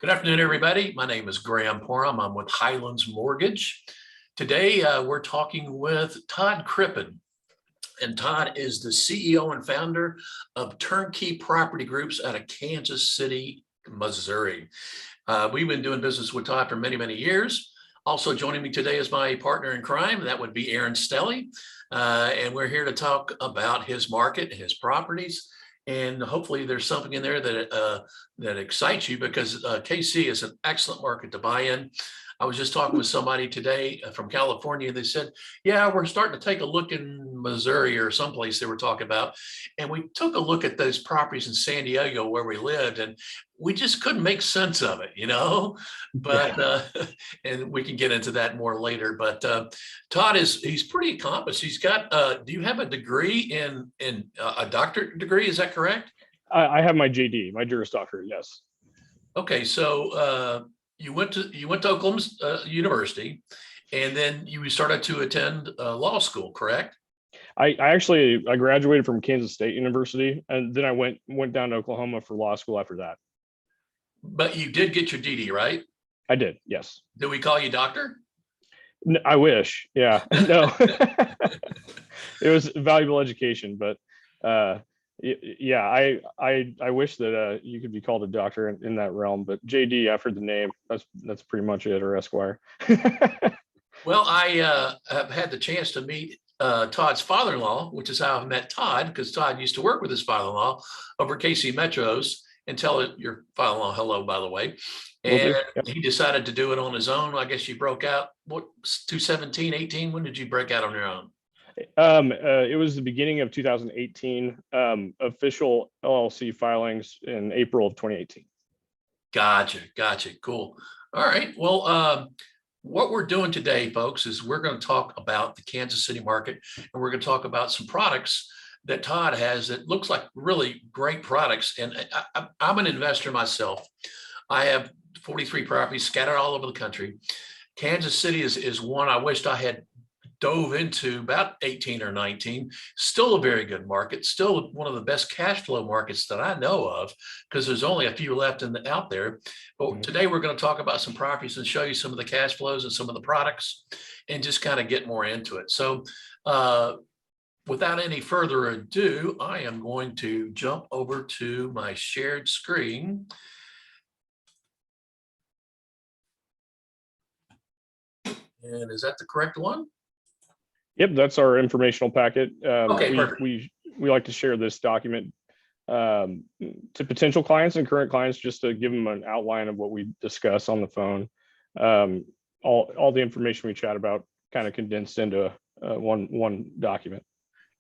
Good afternoon, everybody. My name is Graham Parham. I'm with Highlands Mortgage. Today, we're talking with Todd Crippen. And Todd is the CEO and founder of Turnkey Property Groups out of Kansas City, Missouri. We've been doing business with Todd for many, many years. Also joining me today is my partner in crime. That would be Aaron Stelly. And we're here to talk about his market, his properties. And hopefully there's something in there that excites you, because KC is an excellent market to buy in. I was just talking with somebody today from California. They said, yeah, we're starting to take a look in Missouri or someplace they were talking about. And we took a look at those properties in San Diego where we lived, and we just couldn't make sense of it, but, and we can get into that more later. But Todd he's pretty accomplished. He's got, do you have a degree in a doctorate degree? Is that correct? I have my JD, my Juris Doctorate, yes. Okay, so you went to Oklahoma University, and then you started to attend law school, correct? I graduated from Kansas State University, and then I went down to Oklahoma for law school after that. But you did get your DD, right? I did, yes. Did we call you doctor? No, I wish, yeah. No, it was valuable education, but yeah, I wish that you could be called a doctor in that realm, but JD after the name, that's pretty much it, or Esquire. Well, I have had the chance to meet Todd's father-in-law, which is how I met Todd, because Todd used to work with his father-in-law over KC Metros. And tell your father-in-law hello, by the way. And he decided to do it on his own. I guess you broke out, what, 2017, 18? When did you break out on your own? It was the beginning of 2018, official LLC filings in April of 2018. Gotcha. Cool. All right. Well, what we're doing today, folks, is we're going to talk about the Kansas City market, and we're going to talk about some products that Todd has that looks like really great products. And I'm an investor myself. I have 43 properties scattered all over the country. Kansas City is one I wished I had dove into about 18 or 19. Still a very good market, still one of the best cash flow markets that I know of, because there's only a few left out there. But today we're going to talk about some properties and show you some of the cash flows and some of the products, and just kind of get more into it. So without any further ado, I am going to jump over to my shared screen. And is that the correct one? Yep, that's our informational packet. Okay, perfect. We like to share this document to potential clients and current clients, just to give them an outline of what we discuss on the phone. All the information we chat about kind of condensed into one document.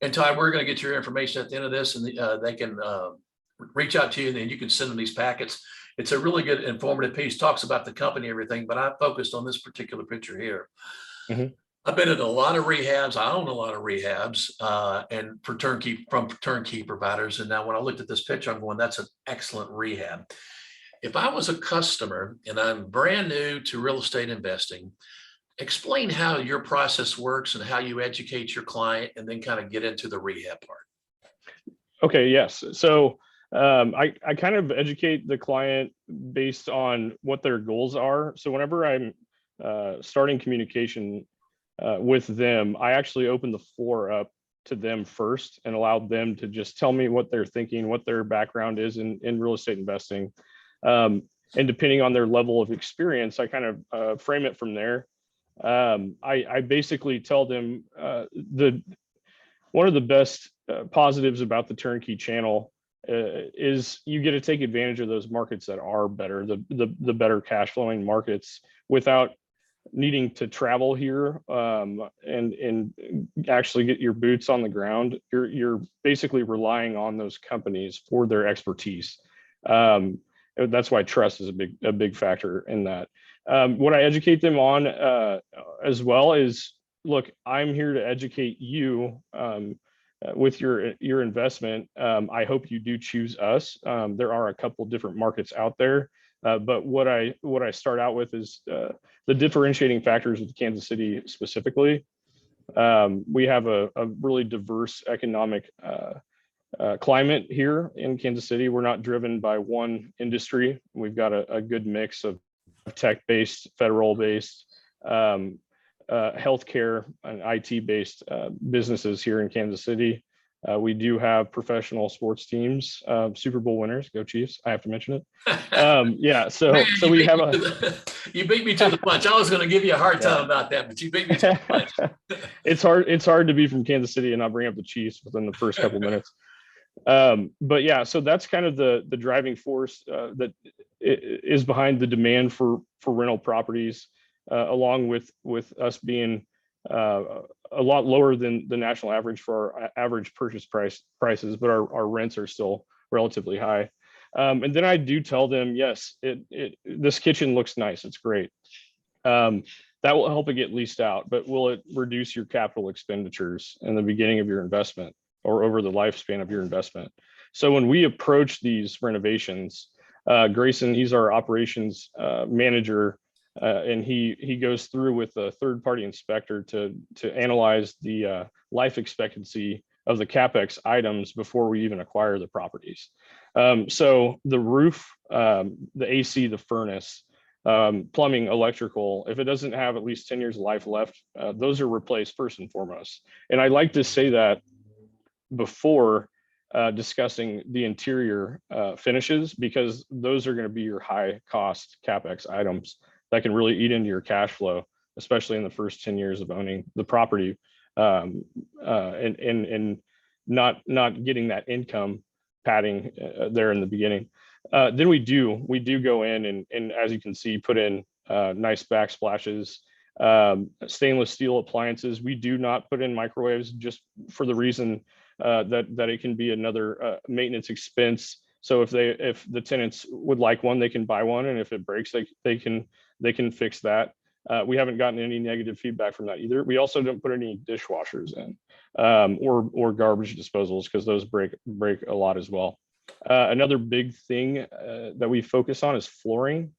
And Todd, we're going to get your information at the end of this, and they can reach out to you, and then you can send them these packets. It's a really good informative piece, talks about the company, everything, but I focused on this particular picture here. I've been in a lot of rehabs. I own a lot of rehabs and from turnkey providers. And now when I looked at this picture, I'm going, that's an excellent rehab. If I was a customer and I'm brand new to real estate investing, explain how your process works and how you educate your client, and then kind of get into the rehab part. Okay, yes. So I kind of educate the client based on what their goals are. So whenever I'm starting communication with them, I actually open the floor up to them first and allow them to just tell me what they're thinking, what their background is in real estate investing. And depending on their level of experience, I kind of frame it from there. I basically tell them one of the best positives about the Turnkey channel is you get to take advantage of those markets that are better, the better cash flowing markets, without needing to travel here and actually get your boots on the ground. You're basically relying on those companies for their expertise. That's why trust is a big factor in that. What I educate them on as well is, look, I'm here to educate you with your investment. I hope you do choose us. There are a couple different markets out there, but what I start out with is the differentiating factors with Kansas City specifically. We have a really diverse economic climate here in Kansas City. We're not driven by one industry. We've got a good mix of tech-based, federal-based, healthcare and IT-based businesses here in Kansas City. We do have professional sports teams, Super Bowl winners, go Chiefs. I have to mention it. Yeah, so Man, we have you beat me to the punch. I was going to give you a hard time about that, but you beat me to the punch. It's hard to be from Kansas City and not bring up the Chiefs within the first couple minutes. But yeah, so that's kind of the driving force that is behind the demand for rental properties, along with us being a lot lower than the national average for our average purchase prices, but our rents are still relatively high. And then I do tell them, yes, this kitchen looks nice, it's great. That will help it get leased out, but will it reduce your capital expenditures in the beginning of your investment or over the lifespan of your investment? So when we approach these renovations, Grayson, he's our operations manager, and he goes through with a third-party inspector to analyze the life expectancy of the CapEx items before we even acquire the properties. So the roof, the AC, the furnace, plumbing, electrical, if it doesn't have at least 10 years of life left, those are replaced first and foremost. And I like to say that before discussing the interior finishes, because those are going to be your high cost CapEx items that can really eat into your cash flow, especially in the first 10 years of owning the property, and not getting that income padding there in the beginning. Then we do go in and as you can see, put in nice backsplashes, stainless steel appliances. We do not put in microwaves just for the reason that it can be another maintenance expense. So if the tenants would like one, they can buy one, and if it breaks, they can fix that. We haven't gotten any negative feedback from that either. We also don't put any dishwashers in, or garbage disposals, because those break a lot as well. Another big thing that we focus on is flooring.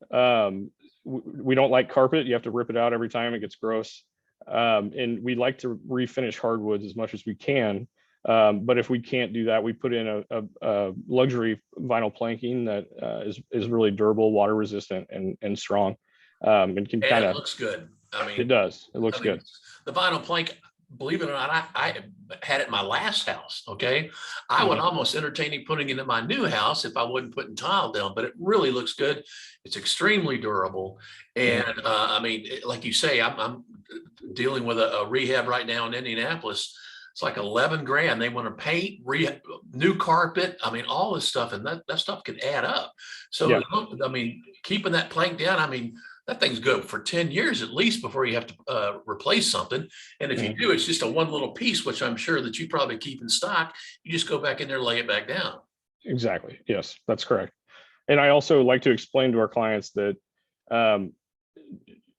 We don't like carpet. You have to rip it out every time, it gets gross. And we like to refinish hardwoods as much as we can. But if we can't do that, we put in a luxury vinyl planking that is really durable, water resistant, and strong. And can kind of, it looks good. I mean, it does. It looks good. The vinyl plank, believe it or not, I had it in my last house. Okay. I would almost entertain putting it in my new house if I wasn't putting tile down, but it really looks good. It's extremely durable. And I mean, like you say, I'm dealing with a rehab right now in Indianapolis. It's like 11 grand. They want to paint, new carpet. I mean, all this stuff, and that stuff can add up. So, I mean, keeping that plank down, I mean, that thing's good for 10 years at least before you have to replace something. And if you do, it's just a one little piece, which I'm sure that you probably keep in stock. You just go back in there, lay it back down. Exactly. Yes, that's correct. And I also like to explain to our clients that,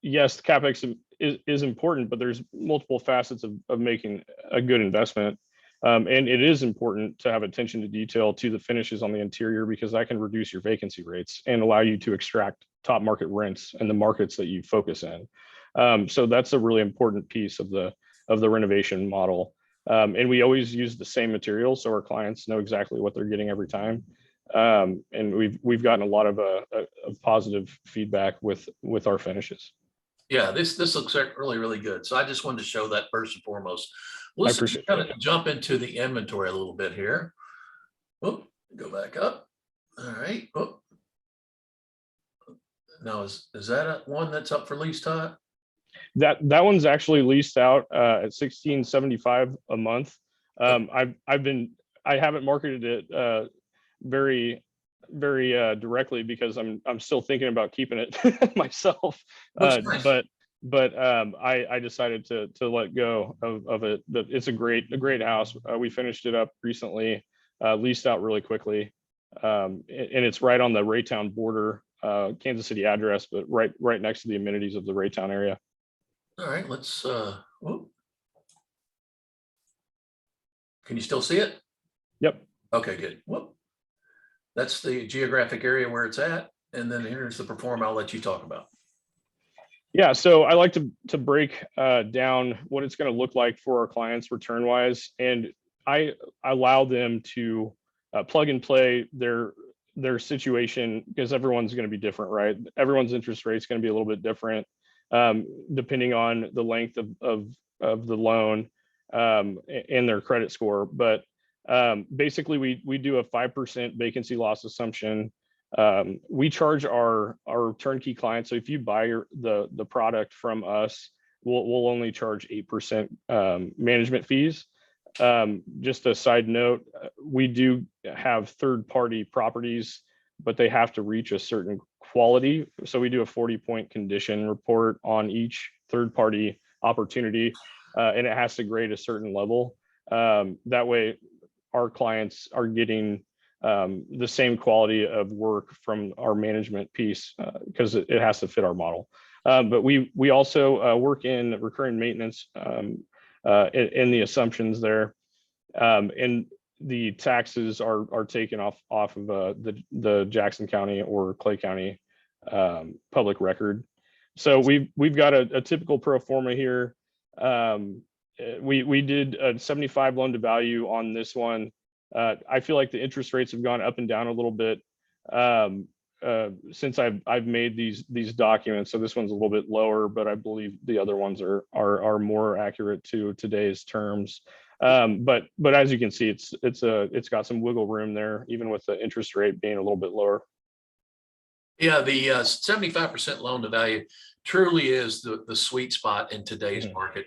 yes, the CapEx is important, but there's multiple facets of making a good investment. And it is important to have attention to detail to the finishes on the interior, because that can reduce your vacancy rates and allow you to extract top market rents in the markets that you focus in. So that's a really important piece of the renovation model. And we always use the same materials, so our clients know exactly what they're getting every time. And we've gotten a lot of positive feedback with our finishes. Yeah, this looks really, really good. So I just wanted to show that first and foremost. Let's kind of jump into the inventory a little bit here. Oh, go back up. All right. Oh. Now, is that one that's up for lease, Todd? That one's actually leased out at $16.75 a month. I haven't marketed it very directly, because I'm still thinking about keeping it myself. Nice. But I decided to let go of it. But it's a great house. We finished it up recently, leased out really quickly, and it's right on the Raytown border, Kansas City address, but right next to the amenities of the Raytown area. All right, let's. Can you still see it? Yep. Okay, good. Whoop. That's the geographic area where it's at. And then here's the perform I'll let you talk about. Yeah, so I like to break down what it's going to look like for our clients return wise. And I allow them to plug and play their situation, because everyone's going to be different, right? Everyone's interest rate is going to be a little bit different, depending on the length of the loan, and their credit score. But basically, we do a 5% vacancy loss assumption. We charge our turnkey clients. So if you buy the product from us, we'll only charge 8% management fees. Just a side note, we do have third-party properties, but they have to reach a certain quality. So we do a 40-point condition report on each third-party opportunity, and it has to grade a certain level. That way, our clients are getting the same quality of work from our management piece, because it has to fit our model. But we also work in recurring maintenance in the assumptions there, and the taxes are taken off of the Jackson County or Clay County public record. So we've got a typical pro forma here. We did a 75 loan to value on this one. I feel like the interest rates have gone up and down a little bit since I've made these documents. So this one's a little bit lower, but I believe the other ones are more accurate to today's terms. But as you can see, it's got some wiggle room there, even with the interest rate being a little bit lower. Yeah, the 75% loan to value truly is the sweet spot in today's market.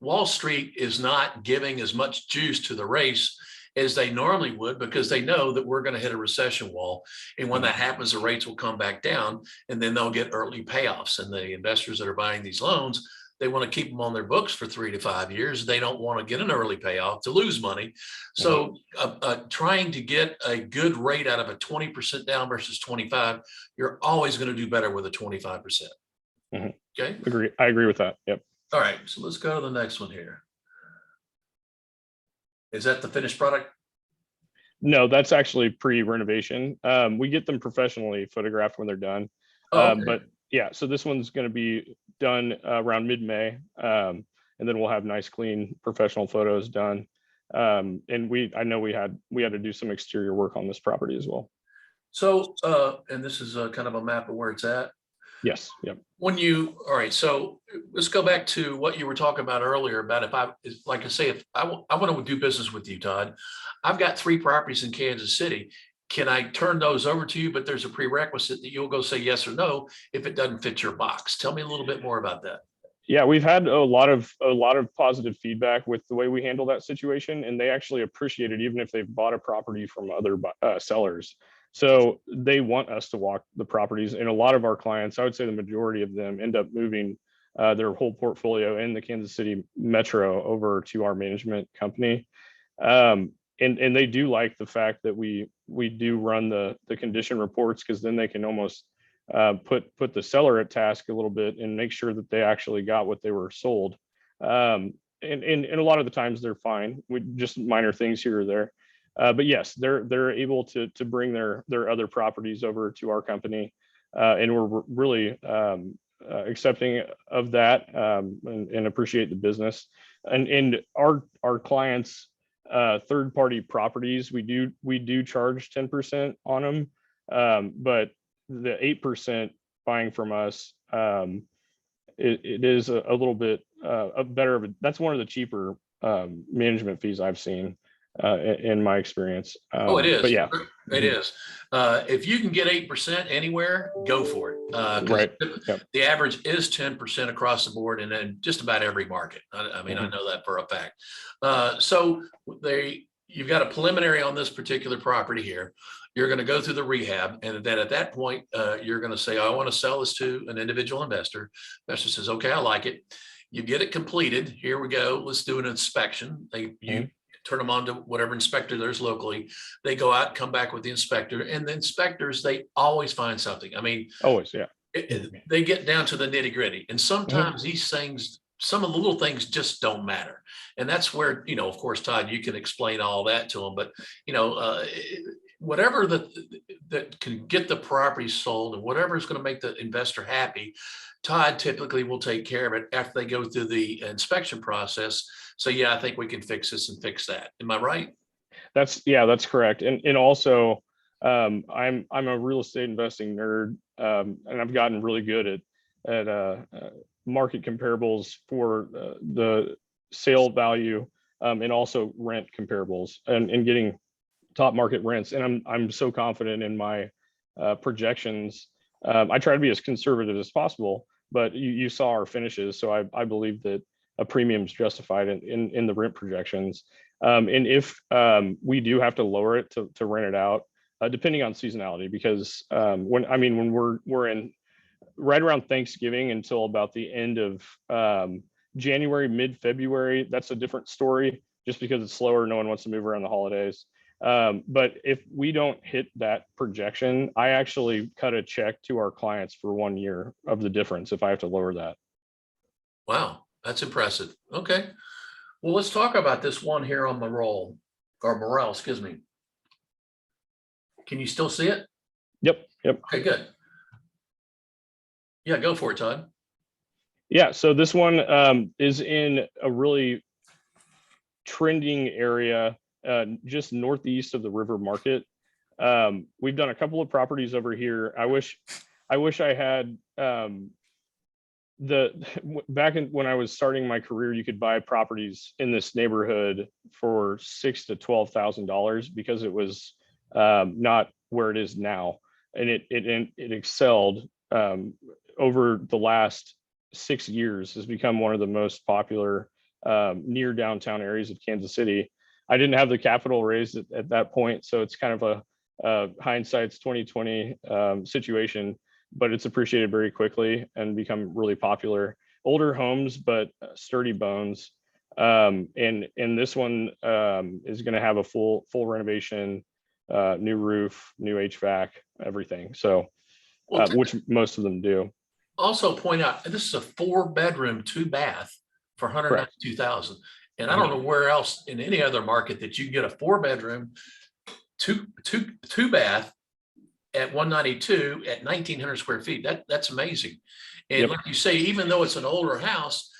Wall Street is not giving as much juice to the race as they normally would, because they know that we're going to hit a recession wall. And when that happens, the rates will come back down, and then they'll get early payoffs. And the investors that are buying these loans, they want to keep them on their books for 3 to 5 years. They don't want to get an early payoff to lose money. So trying to get a good rate out of a 20% down versus 25, you're always going to do better with a 25%. Okay. I agree with that. Yep. All right. So let's go to the next one here. Is that the finished product? No, that's actually pre-renovation. We get them professionally photographed when they're done. Okay. But yeah, so this one's going to be done around mid-May, and then we'll have nice, clean, professional photos done. And I know we had to do some exterior work on this property as well. So, and this is kind of a map of where it's at. Yes. Yep. All right, so let's go back to what you were talking about earlier about if I want to do business with you, Todd. I've got 3 properties in Kansas City. Can I turn those over to you? But there's a prerequisite that you'll go say yes or no if it doesn't fit your box. Tell me a little bit more about that. Yeah, we've had a lot of positive feedback with the way we handle that situation, and they actually appreciate it, even if they've bought a property from other sellers. So they want us to walk the properties, and a lot of our clients, I would say the majority of them, end up moving their whole portfolio in the Kansas City metro over to our management company. And they do like the fact that we do run the condition reports, because then they can almost put the seller at task a little bit and make sure that they actually got what they were sold. And a lot of the times they're fine with just minor things here or there. But yes, they're able to bring their other properties over to our company, and we're really accepting of that, and appreciate the business. And our clients' third-party properties, we do charge 10% on them, but the 8% buying from us, it is a little bit better. That's one of the cheaper management fees I've seen in my experience. It is. But yeah, it is. If you can get 8% anywhere, go for it. Right. Yep. The average is 10% across the board, and then just about every market. I mean, I know that for a fact. So you've got a preliminary on this particular property here. You're going to go through the rehab, and then at that point, you're going to say, I want to sell this to an individual investor. Investor says, okay, I like it. You get it completed. Here we go. Let's do an inspection. You turn them on to whatever inspector there's locally. They go out and come back with the inspector, and the inspectors, they always find something. I mean, always, yeah. They get down to the nitty gritty, and sometimes these things, some of the little things just don't matter. And that's where, of course, Todd, you can explain all that to them, but whatever that can get the property sold and whatever is going to make the investor happy, Todd typically will take care of it after they go through the inspection process, So yeah, I think we can fix this and fix that. Am I right? That's correct. And also, I'm a real estate investing nerd, and I've gotten really good at market comparables for the sale value, and also rent comparables, and getting top market rents. And I'm so confident in my projections. I try to be as conservative as possible, but you saw our finishes, so I believe that a premium is justified in the rent projections. And if we do have to lower it to rent it out, depending on seasonality, because when we're in right around Thanksgiving until about the end of January, mid-February, that's a different story, just because it's slower. No one wants to move around the holidays. But if we don't hit that projection, I actually cut a check to our clients for 1 year of the difference if I have to lower that. Wow, that's impressive. Okay. Well, let's talk about this one here on Morel, excuse me. Can you still see it? Yep. Okay, good. Yeah, go for it, Todd. Yeah, so this one is in a really trending area, just northeast of the river market. We've done a couple of properties over here. I wish I had back when I was starting my career, you could buy properties in this neighborhood for $6,000 to $12,000 because it was not where it is now, and it excelled over the last 6 years, has become one of the most popular near downtown areas of Kansas City. I didn't have the capital raised at that point, so it's kind of a hindsight's 2020 situation, but it's appreciated very quickly and become really popular. Older homes, but sturdy bones. And this one is going to have a full renovation, new roof, new HVAC, everything. So, which most of them do. Also point out, this is a 4-bedroom, 2-bath for 192,000. And I don't know where else in any other market that you can get a 4-bedroom, two bath at 192 at 1,900 square feet. That's amazing. And like you say, even though it's an older house,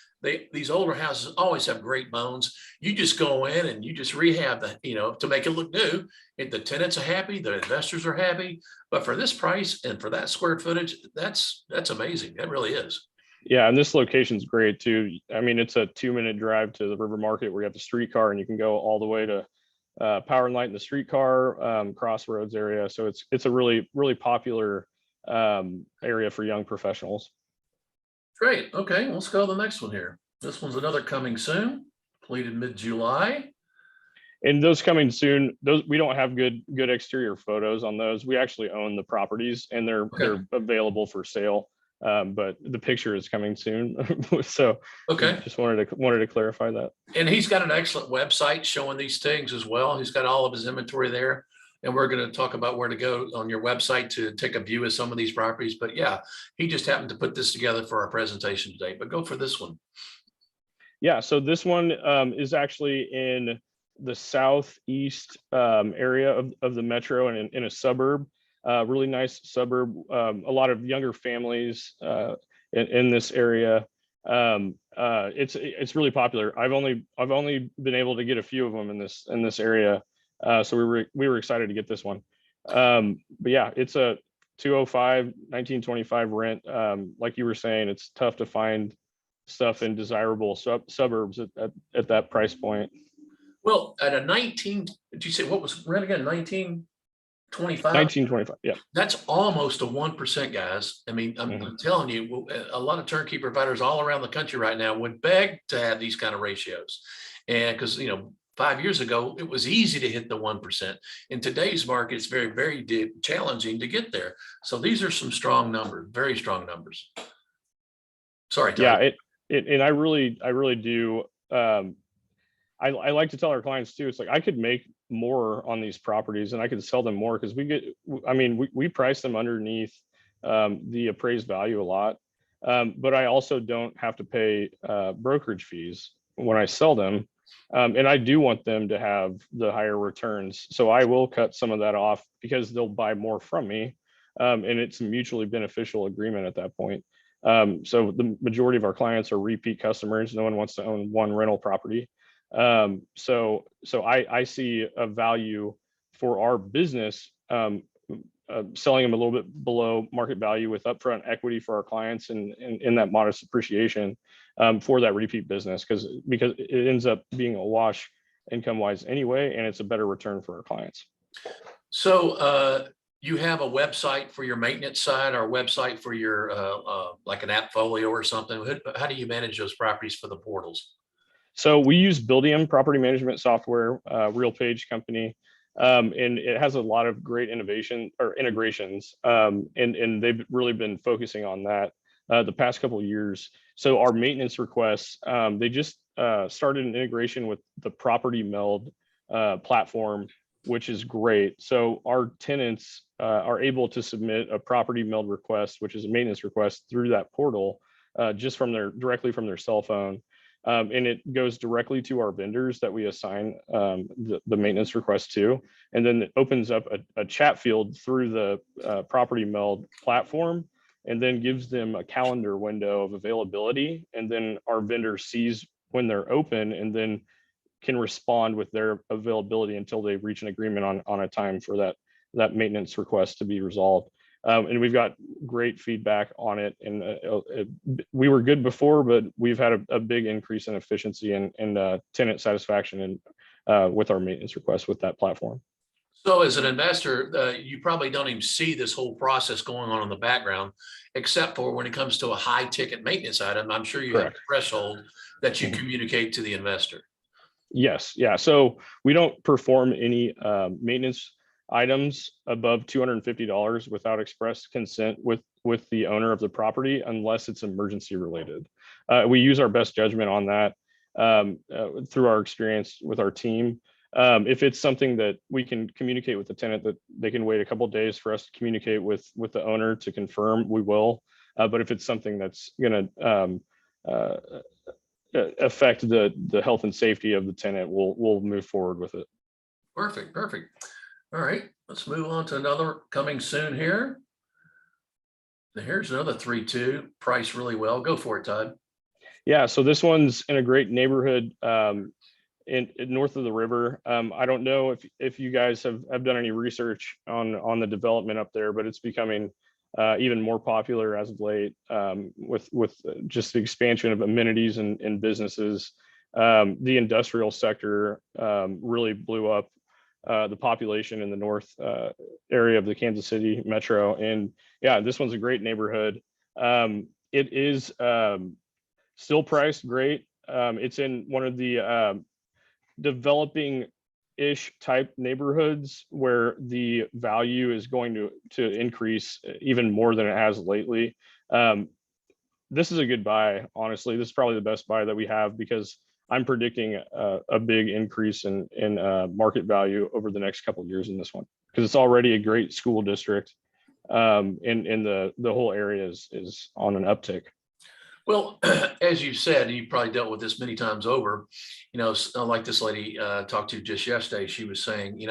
these older houses always have great bones. You just go in and you just rehab to make it look new. And the tenants are happy, the investors are happy. But for this price and for that square footage, that's amazing. That really is. Yeah, and this location's great too. I mean, it's a 2-minute drive to the river market where you have the streetcar, and you can go all the way to Power and Light in the streetcar, Crossroads area. So it's a really popular area for young professionals. Great. Okay, let's go to the next one here. This one's another coming soon, completed mid-July. And those coming soon, those we don't have good exterior photos on those. We actually own the properties, and they're available for sale. But the picture is coming soon. So just wanted to clarify that. And he's got an excellent website showing these things as well. He's got all of his inventory there. And we're going to talk about where to go on your website to take a view of some of these properties. But yeah, he just happened to put this together for our presentation today. But go for this one. Yeah, so this one is actually in the southeast area of the metro, and in a suburb, really nice suburb. A lot of younger families in this area. It's really popular. I've only been able to get a few of them in this area. So we were excited to get this one. But yeah, it's a 205, 1925 rent. Like you were saying, it's tough to find stuff in desirable suburbs at that price point. Well, at a 19, did you say what was rent again? 1925? 1925, yeah. That's almost a 1%, guys. I mean, I'm telling you, a lot of turnkey providers all around the country right now would beg to have these kind of ratios. And because, 5 years ago, it was easy to hit the 1%. In today's market, it's very, very challenging to get there. So these are some strong numbers, very strong numbers. Sorry, Todd. Yeah, and I really do. I like to tell our clients too, it's like I could make more on these properties and I could sell them more, because we price them underneath the appraised value a lot. But I also don't have to pay brokerage fees when I sell them. And I do want them to have the higher returns. So I will cut some of that off because they'll buy more from me. And it's a mutually beneficial agreement at that point. So the majority of our clients are repeat customers. No one wants to own one rental property. I see a value for our business, selling them a little bit below market value with upfront equity for our clients and in that modest appreciation, for that repeat business, because it ends up being a wash income wise anyway, and it's a better return for our clients. So you have a website for your maintenance side, or a website for your like an appfolio or something? How do you manage those properties for the portals? So we use Buildium property management software, real page company. And it has a lot of great innovation or integrations. And they've really been focusing on that the past couple of years. So our maintenance requests, they just started an integration with the Property Meld platform, which is great. So our tenants are able to submit a Property Meld request, which is a maintenance request, through that portal, just directly from their cell phone. And it goes directly to our vendors that we assign the maintenance request to. And then it opens up a chat field through the Property Meld platform, and then gives them a calendar window of availability. And then our vendor sees when they're open, and then can respond with their availability until they reach an agreement on a time for that maintenance request to be resolved. And we've got great feedback on it. And we were good before, but we've had a big increase in efficiency and tenant satisfaction and with our maintenance requests with that platform. So as an investor, you probably don't even see this whole process going on in the background, except for when it comes to a high ticket maintenance item. I'm sure you Correct. have a threshold that you communicate to the investor. Yes. Yeah. So we don't perform any maintenance items above $250 without express consent with the owner of the property, unless it's emergency related. We use our best judgment on that through our experience with our team. If it's something that we can communicate with the tenant that they can wait a couple of days for us to communicate with the owner to confirm, we will. But if it's something that's going to affect the health and safety of the tenant, we'll move forward with it. Perfect. All right, let's move on to another coming soon here. Here's another 3-2, priced really well. Go for it, Todd. Yeah, so this one's in a great neighborhood in north of the river. I don't know if you guys have done any research on the development up there, but it's becoming even more popular as of late, with just the expansion of amenities and businesses. The industrial sector really blew up the population in the north area of the Kansas City metro. And yeah, this one's a great neighborhood. It is still priced great. It's in one of the developing-ish type neighborhoods where the value is going to increase even more than it has lately. This is a good buy, honestly. This is probably the best buy that we have, because I'm predicting a big increase in market value over the next couple of years in this one, because it's already a great school district, and the whole area is on an uptick. Well, as you said, you probably dealt with this many times over, like this lady talked to just yesterday. She was saying,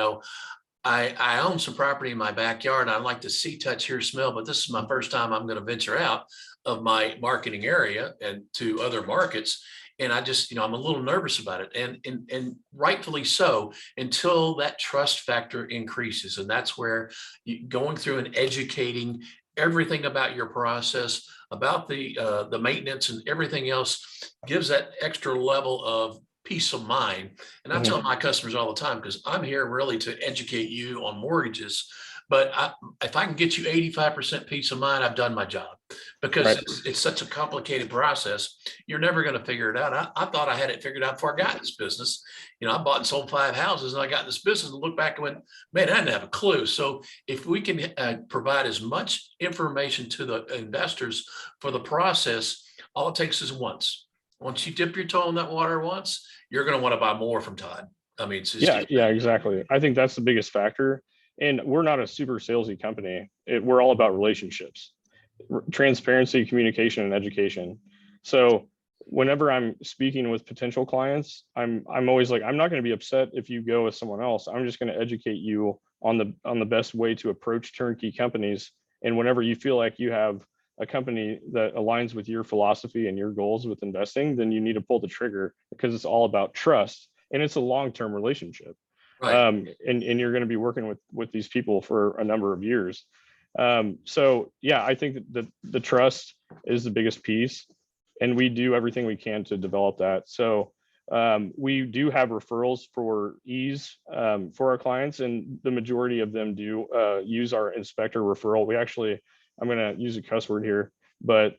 I own some property in my backyard. I like to see, touch, hear, smell, but this is my first time I'm going to venture out of my marketing area and to other markets. And I just, I'm a little nervous about it, and rightfully so, until that trust factor increases. And that's where going through and educating everything about your process, about the maintenance and everything else, gives that extra level of peace of mind. And I tell my customers all the time, because I'm here really to educate you on mortgages. But if I can get you 85% peace of mind, I've done my job, because Right. it's such a complicated process. You're never going to figure it out. I thought I had it figured out before I got in this business. I bought and sold 5 houses, and I got in this business and looked back and went, man, I didn't have a clue. So if we can provide as much information to the investors for the process, all it takes is once. Once you dip your toe in that water once, you're going to want to buy more from Todd. I mean, it's just, yeah, exactly. I think that's the biggest factor. And we're not a super salesy company. We're all about relationships, transparency, communication, and education. So whenever I'm speaking with potential clients, I'm always like, I'm not going to be upset if you go with someone else. I'm just going to educate you on the best way to approach turnkey companies. And whenever you feel like you have a company that aligns with your philosophy and your goals with investing, then you need to pull the trigger, because it's all about trust and it's a long-term relationship. Right. And you're going to be working with these people for a number of years. So yeah, I think that the trust is the biggest piece, and we do everything we can to develop that. So we do have referrals for ease for our clients, and the majority of them do use our inspector referral. We actually, I'm going to use a cuss word here, but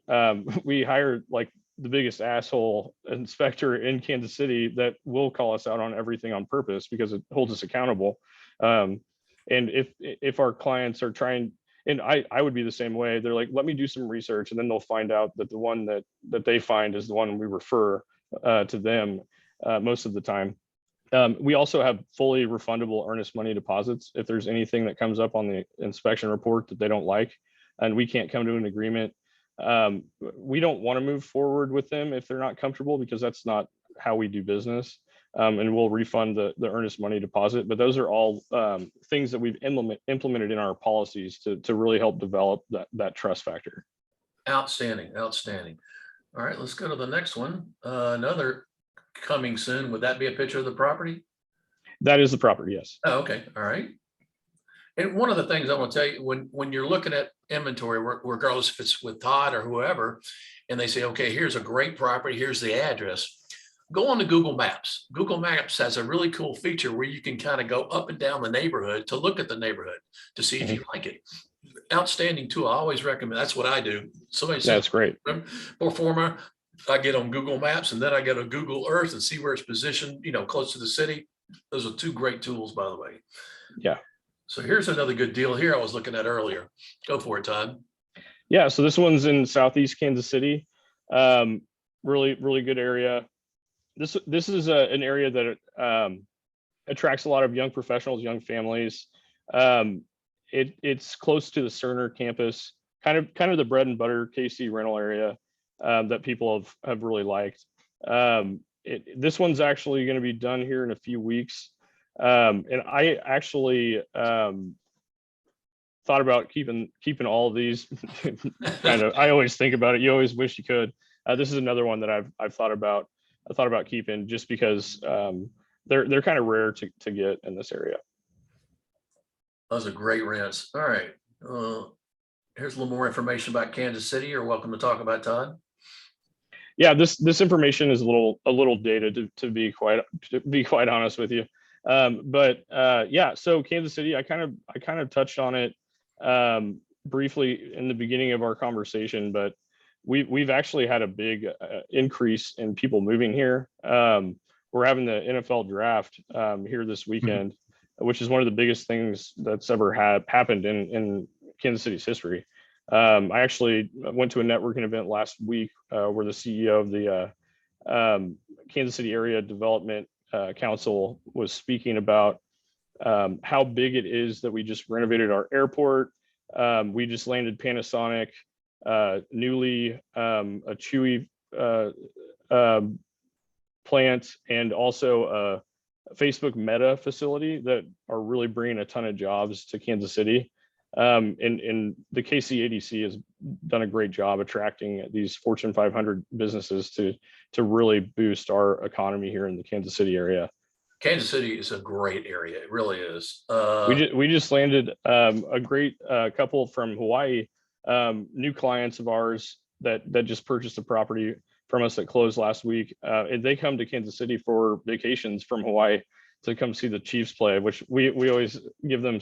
we hired like the biggest asshole inspector in Kansas City that will call us out on everything on purpose because it holds us accountable. And if our clients are trying, and I would be the same way, they're like, let me do some research, and then they'll find out that the one that they find is the one we refer to them most of the time. We also have fully refundable earnest money deposits if there's anything that comes up on the inspection report that they don't like and we can't come to an agreement. We don't want to move forward with them if they're not comfortable, because that's not how we do business. And we'll refund the earnest money deposit. But those are all things that we've implemented in our policies to really help develop that trust factor. Outstanding, outstanding. All right, let's go to the next one. Another coming soon. Would that be a picture of the property? That is the property, yes. Oh, okay, all right. And one of the things I want to tell you, when you're looking at inventory, regardless if it's with Todd or whoever, and they say, okay, here's a great property, here's the address, go on to Google Maps. Google Maps has a really cool feature where you can kind of go up and down the neighborhood to look at the neighborhood to see if you like it. Outstanding tool. I always recommend. That's what I do. Somebody says, that's great. Performer, I get on Google Maps and then I go to Google Earth and see where it's positioned, close to the city. Those are two great tools, by the way. Yeah. So here's another good deal here I was looking at earlier. Go for it, Todd. Yeah. So this one's in Southeast Kansas City. Really, really good area. This is an area that attracts a lot of young professionals, young families. It's close to the Cerner campus, kind of the bread and butter KC rental area that people have really liked. This one's actually going to be done here in a few weeks. And I actually thought about keeping all of these. I always think about it. You always wish you could. This is another one that I've thought about keeping, just because they're kind of rare to get in this area. Those are great rents. All right. Here's a little more information about Kansas City. You're welcome to talk about, Todd. Yeah, this information is a little dated to be quite honest with you. But yeah, so Kansas City, I kind of touched on it briefly in the beginning of our conversation, but we've actually had a big increase in people moving here. We're having the NFL draft here this weekend, which is one of the biggest things that's ever happened in Kansas City's history. I actually went to a networking event last week where the CEO of the Kansas City Area Development Council was speaking about how big it is that we just renovated our airport. We just landed Panasonic, newly a Chewy plant, and also a Facebook Meta facility that are really bringing a ton of jobs to Kansas City. And the KCADC has done a great job attracting these Fortune 500 businesses to really boost our economy here in the Kansas City area. Kansas City is a great area. It really is. We just landed a great couple from Hawaii, new clients of ours that just purchased a property from us that closed last week. And they come to Kansas City for vacations from Hawaii to come see the Chiefs play, which we always give them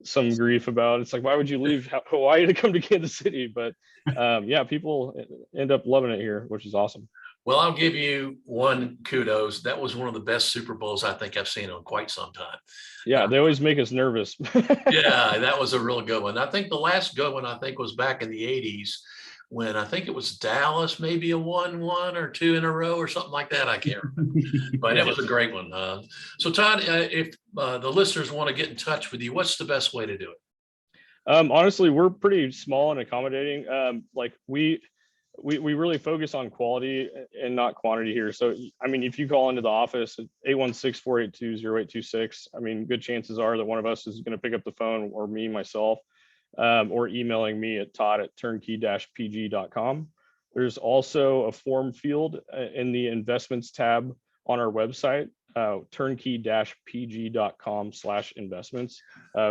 some grief about. It's like, why would you leave Hawaii to come to Kansas City? But yeah, people end up loving it here, which is awesome. Well, I'll give you one kudos. That was one of the best Super Bowls I think I've seen in quite some time. Yeah, they always make us nervous. Yeah, that was a real good one. I think the last good one was back in the 80s when I think it was Dallas, maybe a 1-1 or 2 in a row or something like that. I can't remember, but it was a great one. So Todd, if the listeners want to get in touch with you, what's the best way to do it? Honestly, we're pretty small and accommodating. Like we really focus on quality and not quantity here. So, I mean, if you call into the office at 816-482-0826, I mean, good chances are that one of us is going to pick up the phone, or myself. or emailing me at todd@turnkey-pg.com. There's also a form field in the investments tab on our website, turnkey-pg.com/investments,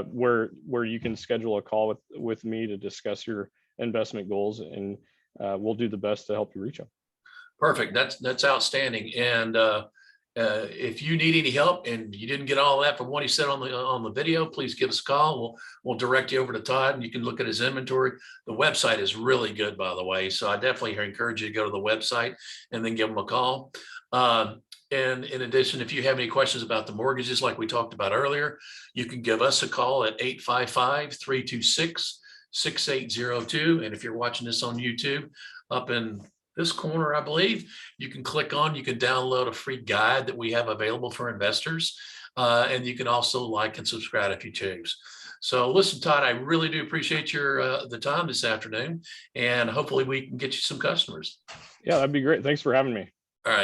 where you can schedule a call with me to discuss your investment goals, and we'll do the best to help you reach them. Perfect. That's outstanding. And if you need any help and you didn't get all that from what he said on the video, please give us a call. We'll direct you over to Todd, and you can look at his inventory. The website is really good, by the way. So I definitely encourage you to go to the website and then give him a call. And in addition, if you have any questions about the mortgages, like we talked about earlier, you can give us a call at 855-326-6802. And if you're watching this on YouTube, up in this corner, I believe, you can download a free guide that we have available for investors. And you can also like and subscribe if you choose. So listen, Todd, I really do appreciate the time this afternoon, and hopefully we can get you some customers. Yeah, that'd be great. Thanks for having me.